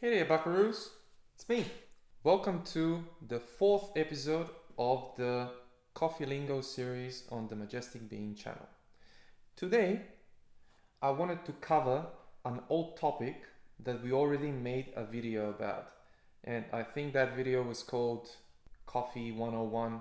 Hey there, buckaroos. It's me. Welcome to the fourth episode of the Coffee Lingo series on the Majestic Being channel. Today, I wanted to cover an old topic that we already made a video about. And I think that video was called Coffee 101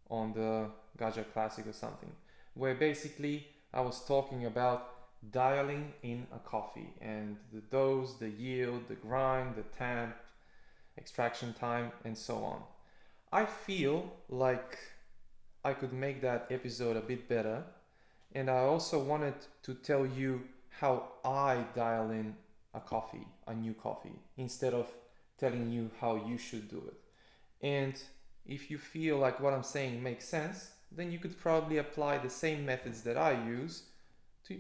on the Gaja Classic or something, where basically I was talking about dialing in a coffee and the dose, the yield, the grind, the temp, extraction time, and so on. I feel like I could make that episode a bit better, and I also wanted to tell you how I dial in a coffee, a new coffee, instead of telling you how you should do it. And if you feel like what I'm saying makes sense, then you could probably apply the same methods that I use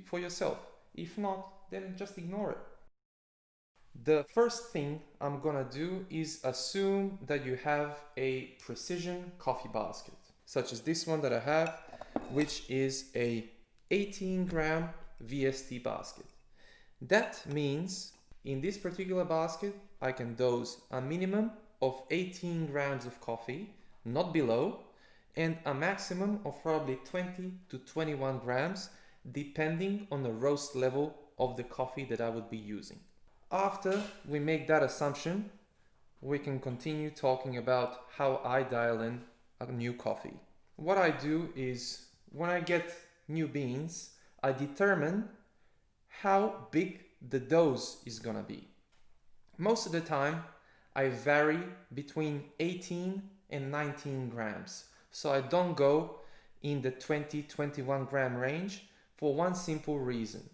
for yourself. If not, then just ignore it. The first thing I'm gonna do is assume that you have a precision coffee basket, such as this one that I have, which is a 18 gram VST basket. That means in this particular basket, I can dose a minimum of 18 grams of coffee, not below, and a maximum of probably 20 to 21 grams, depending on the roast level of the coffee that I would be using. After we make that assumption, we can continue talking about how I dial in a new coffee. What I do is when I get new beans, I determine how big the dose is gonna be. Most of the time, I vary between 18 and 19 grams. So I don't go in the 20-21 gram range for one simple reason,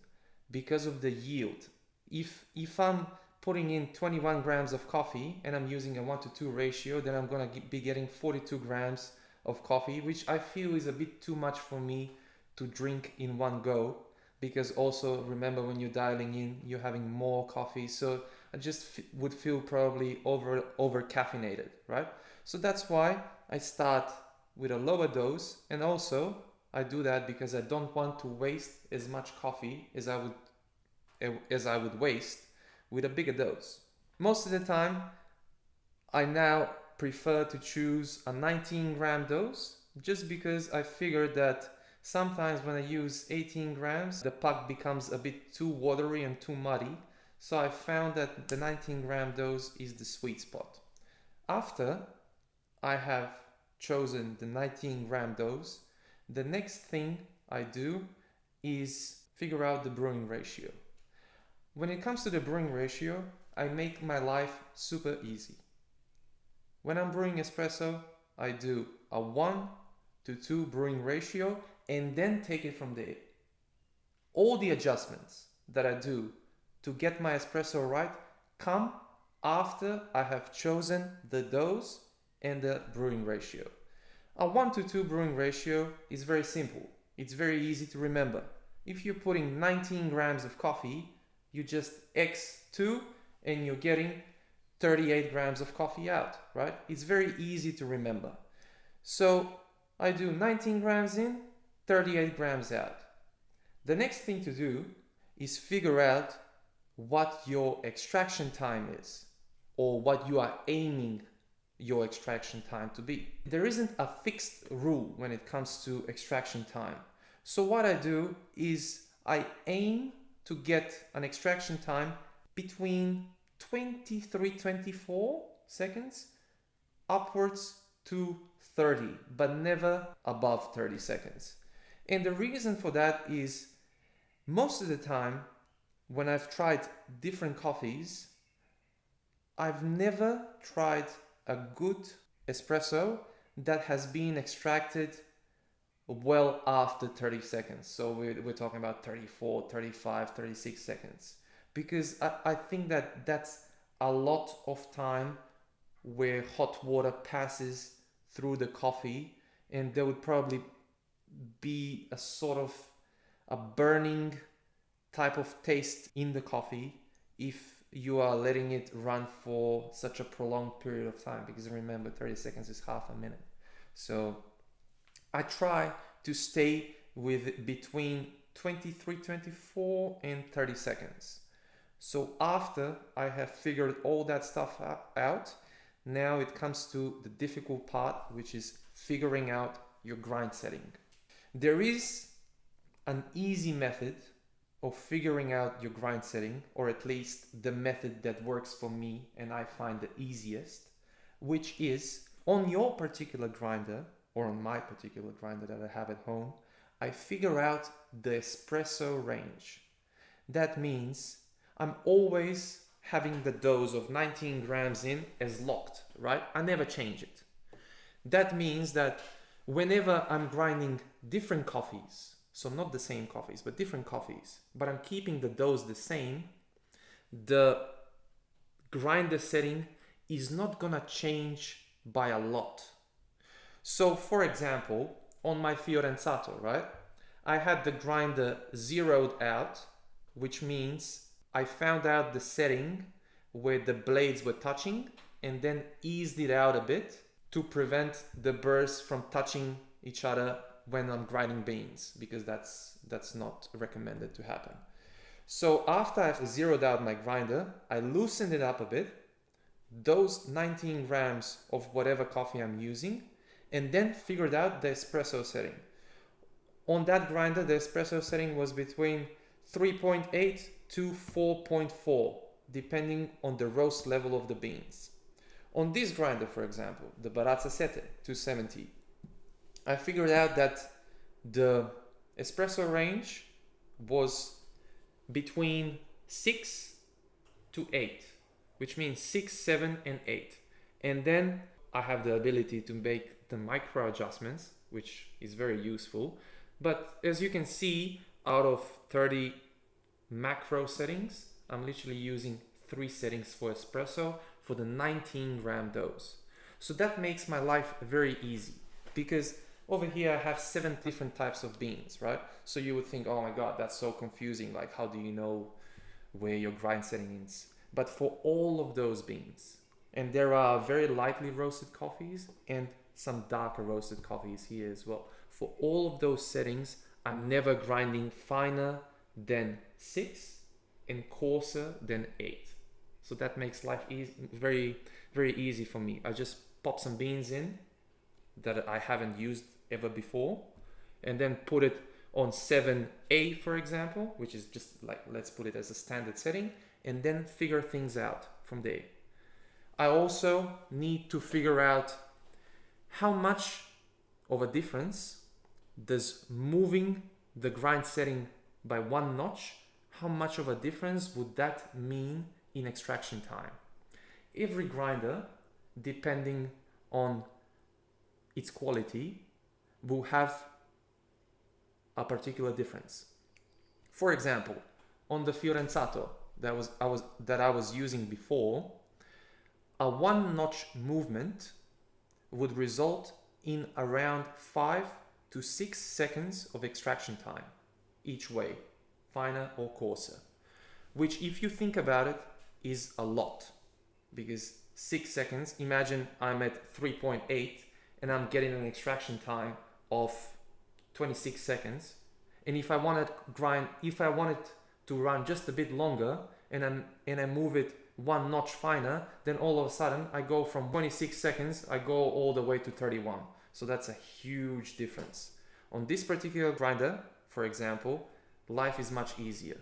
because of the yield. If I'm putting in 21 grams of coffee and I'm using a 1:2 ratio, then I'm gonna be getting 42 grams of coffee, which I feel is a bit too much for me to drink in one go, because also remember when you're dialing in, you're having more coffee, so I just would feel probably over caffeinated, right? So that's why I start with a lower dose, and also I do that because I don't want to waste as much coffee as I would waste with a bigger dose. Most of the time, I now prefer to choose a 19 gram dose, just because I figured that sometimes when I use 18 grams, the puck becomes a bit too watery and too muddy. So I found that the 19 gram dose is the sweet spot. After I have chosen the 19 gram dose, the next thing I do is figure out the brewing ratio. When it comes to the brewing ratio, I make my life super easy. When I'm brewing espresso, I do a 1:2 brewing ratio and then take it from there. All the adjustments that I do to get my espresso right come after I have chosen the dose and the brewing ratio. A 1:2 brewing ratio is very simple. It's very easy to remember. If you're putting 19 grams of coffee, you just X2 and you're getting 38 grams of coffee out, right? It's very easy to remember. So I do 19 grams in, 38 grams out. The next thing to do is figure out what your extraction time is, or what you are aiming your extraction time to be. There isn't a fixed rule when it comes to extraction time. So what I do is I aim to get an extraction time between 23-24 seconds upwards to 30, but never above 30 seconds. And the reason for that is most of the time when I've tried different coffees, I've never tried a good espresso that has been extracted well after 30 seconds. So we're talking about 34, 35, 36 seconds. Because I think that that's a lot of time where hot water passes through the coffee, and there would probably be a sort of a burning type of taste in the coffee if you are letting it run for such a prolonged period of time, because remember 30 seconds is half a minute. So I try to stay with between 23, 24 and 30 seconds. So after I have figured all that stuff out, now it comes to the difficult part, which is figuring out your grind setting. There is an easy method of figuring out your grind setting, or at least the method that works for me and I find the easiest, which is on your particular grinder, or on my particular grinder that I have at home, I figure out the espresso range. That means I'm always having the dose of 19 grams in as locked, right? I never change it. That means that whenever I'm grinding different coffees, so not the same coffees, but different coffees, but I'm keeping the dose the same, the grinder setting is not gonna change by a lot. So for example, on my Fiorenzato, right, I had the grinder zeroed out, which means I found out the setting where the blades were touching and then eased it out a bit to prevent the burrs from touching each other when I'm grinding beans, because that's not recommended to happen. So after I've zeroed out my grinder, I loosened it up a bit, those 19 grams of whatever coffee I'm using, and then figured out the espresso setting. On that grinder, the espresso setting was between 3.8 to 4.4, depending on the roast level of the beans. On this grinder, for example, the Barazza Sette 270, I figured out that the espresso range was between 6 to 8, which means 6, 7, and 8. And then I have the ability to make the micro adjustments, which is very useful. But as you can see, out of 30 macro settings, I'm literally using 3 settings for espresso for the 19 gram dose. So that makes my life very easy, because over here I have 7 different types of beans, right? So you would think, oh my God, that's so confusing. Like, how do you know where your grind setting is? But for all of those beans, and there are very lightly roasted coffees and some darker roasted coffees here as well. For all of those settings, I'm never grinding finer than 6 and coarser than 8. So that makes life easy, very, very easy for me. I just pop some beans in that I haven't used ever before, and then put it on 7A, for example, which is just like, let's put it as a standard setting, and then figure things out from there. I also need to figure out how much of a difference does moving the grind setting by 1 notch, how much of a difference would that mean in extraction time? Every grinder, depending on its quality, will have a particular difference. For example, on the Fiorenzato that I was using before, a 1 notch movement would result in around 5 to 6 seconds of extraction time each way, finer or coarser, which, if you think about it, is a lot, because 6 seconds, imagine I'm at 3.8 and I'm getting an extraction time of 26 seconds. And if I wanted to run just a bit longer and I move it 1 notch finer, then all of a sudden I go from 26 seconds, I go all the way to 31. So that's a huge difference. On this particular grinder, for example, life is much easier.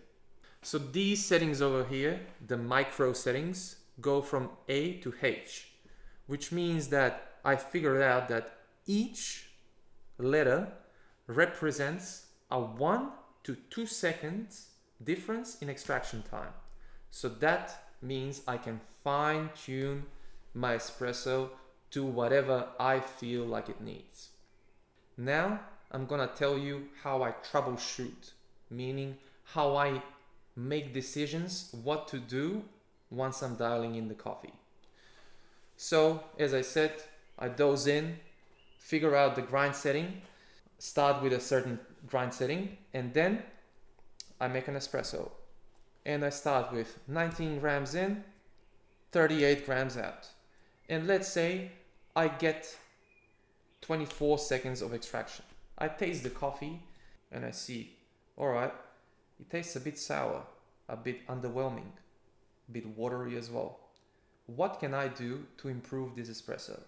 So these settings over here, the micro settings, go from A to H, which means that I figured out that each letter represents a 1 to 2 seconds difference in extraction time. So that means I can fine tune my espresso to whatever I feel like it needs. Now I'm gonna tell you how I troubleshoot, meaning how I make decisions what to do once I'm dialing in the coffee. So as I said, I dose in, figure out the grind setting, start with a certain grind setting, and then I make an espresso. And I start with 19 grams in, 38 grams out. And let's say I get 24 seconds of extraction. I taste the coffee and I see, all right, it tastes a bit sour, a bit underwhelming. a bit watery as well. What can I do to improve this espresso?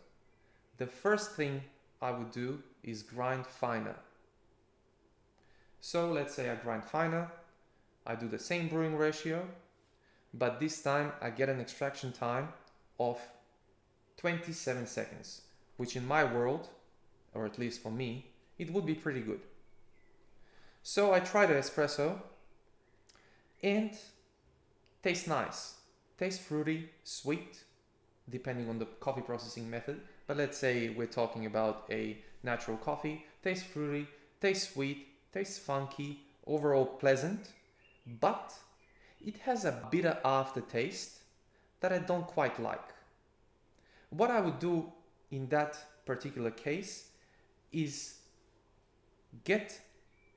The first thing I would do is grind finer. So let's say I grind finer, I do the same brewing ratio, but this time I get an extraction time of 27 seconds, which in my world, or at least for me, it would be pretty good. So I try the espresso and tastes nice. Tastes fruity, sweet, depending on the coffee processing method. But let's say we're talking about a natural coffee. Tastes fruity, tastes sweet, tastes funky, overall pleasant, but it has a bitter aftertaste that I don't quite like. What I would do in that particular case is get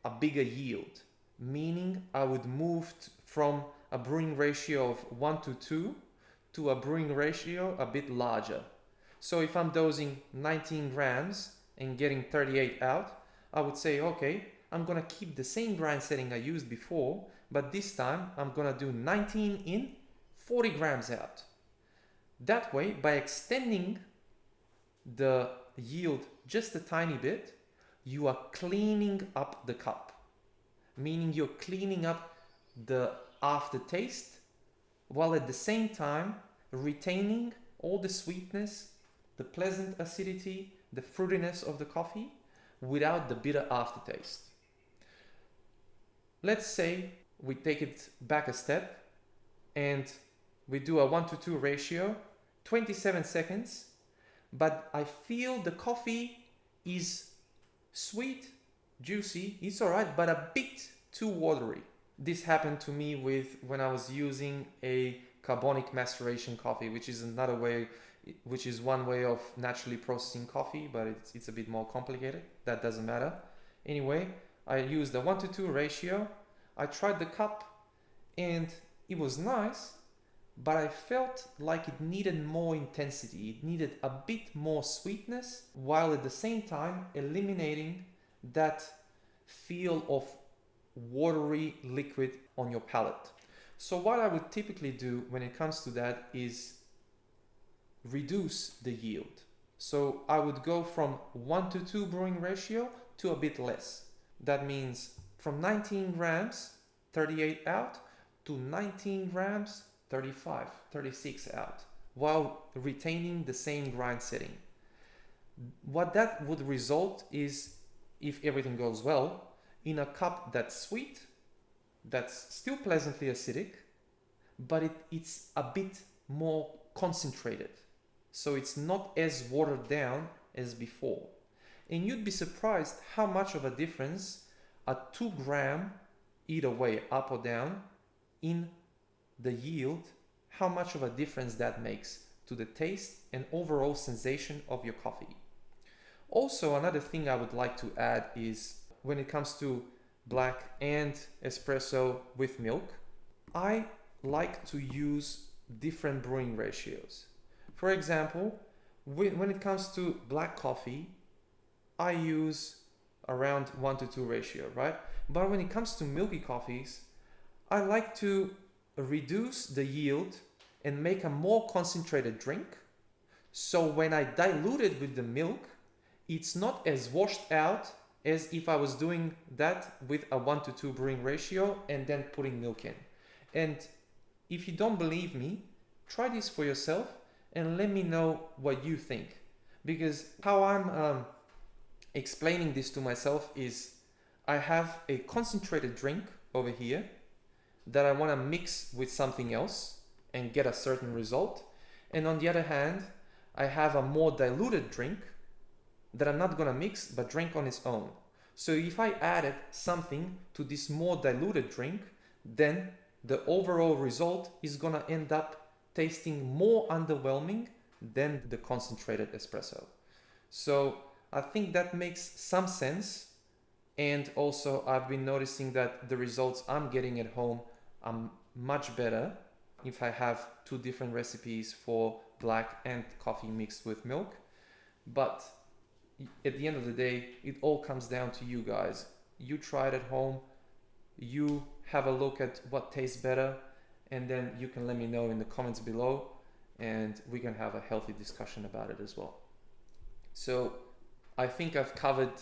a bigger yield, meaning I would move from a brewing ratio of 1:2 to a brewing ratio a bit larger. So if I'm dosing 19 grams and getting 38 out, I would say, okay, I'm gonna keep the same grind setting I used before, but this time I'm gonna do 19 in, 40 grams out. That way, by extending the yield just a tiny bit, you are cleaning up the cup, meaning you're cleaning up the aftertaste while at the same time retaining all the sweetness, the pleasant acidity, the fruitiness of the coffee without the bitter aftertaste. Let's say we take it back a step and we do a 1:2 ratio, 27 seconds, but I feel the coffee is sweet, juicy, it's alright, but a bit too watery. This happened to me when I was using a carbonic maceration coffee, which is one way of naturally processing coffee, but it's a bit more complicated. That doesn't matter. Anyway, I used a 1:2 ratio. I tried the cup and it was nice, but I felt like it needed more intensity. It needed a bit more sweetness, while at the same time eliminating that feel of watery liquid on your palate. So what I would typically do when it comes to that is reduce the yield. So I would go from 1:2 brewing ratio to a bit less. That means from 19 grams, 38 out, to 19 grams, 35, 36 out, while retaining the same grind setting. What that would result is, if everything goes well, in a cup that's sweet, that's still pleasantly acidic, but it's a bit more concentrated. So it's not as watered down as before. And you'd be surprised how much of a difference a 2 gram, either way, up or down, in the yield, how much of a difference that makes to the taste and overall sensation of your coffee. Also, another thing I would like to add is when it comes to black and espresso with milk, I like to use different brewing ratios. For example, when it comes to black coffee, I use around 1:2 ratio, right? But when it comes to milky coffees, I like to reduce the yield and make a more concentrated drink. So when I dilute it with the milk, it's not as washed out as if I was doing that with a 1:2 brewing ratio and then putting milk in. And if you don't believe me, try this for yourself and let me know what you think. Because how I'm explaining this to myself is I have a concentrated drink over here that I want to mix with something else and get a certain result. And on the other hand, I have a more diluted drink that I'm not going to mix but drink on its own. So if I added something to this more diluted drink, then the overall result is going to end up tasting more underwhelming than the concentrated espresso. So I think that makes some sense. And also I've been noticing that the results I'm getting at home are much better if I have 2 different recipes for black and coffee mixed with milk. But at the end of the day, it all comes down to you guys. You try it at home, you have a look at what tastes better, and then you can let me know in the comments below, and we can have a healthy discussion about it as well. So I think I've covered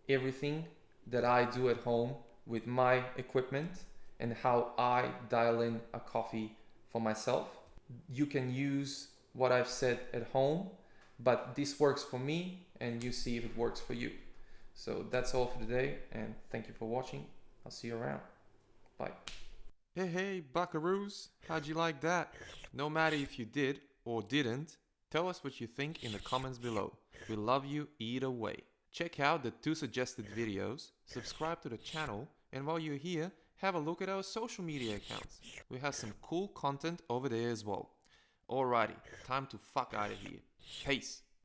everything that I do at home with my equipment and how I dial in a coffee for myself. You can use what I've said at home, but this works for me, and you see if it works for you. So that's all for today, and thank you for watching. I'll see you around. Bye. Hey, buckaroos, how'd you like that? No matter if you did or didn't, tell us what you think in the comments below. We love you either way. Check out the 2 suggested videos, subscribe to the channel, and while you're here, have a look at our social media accounts. We have some cool content over there as well. Alrighty, time to fuck out of here. Peace.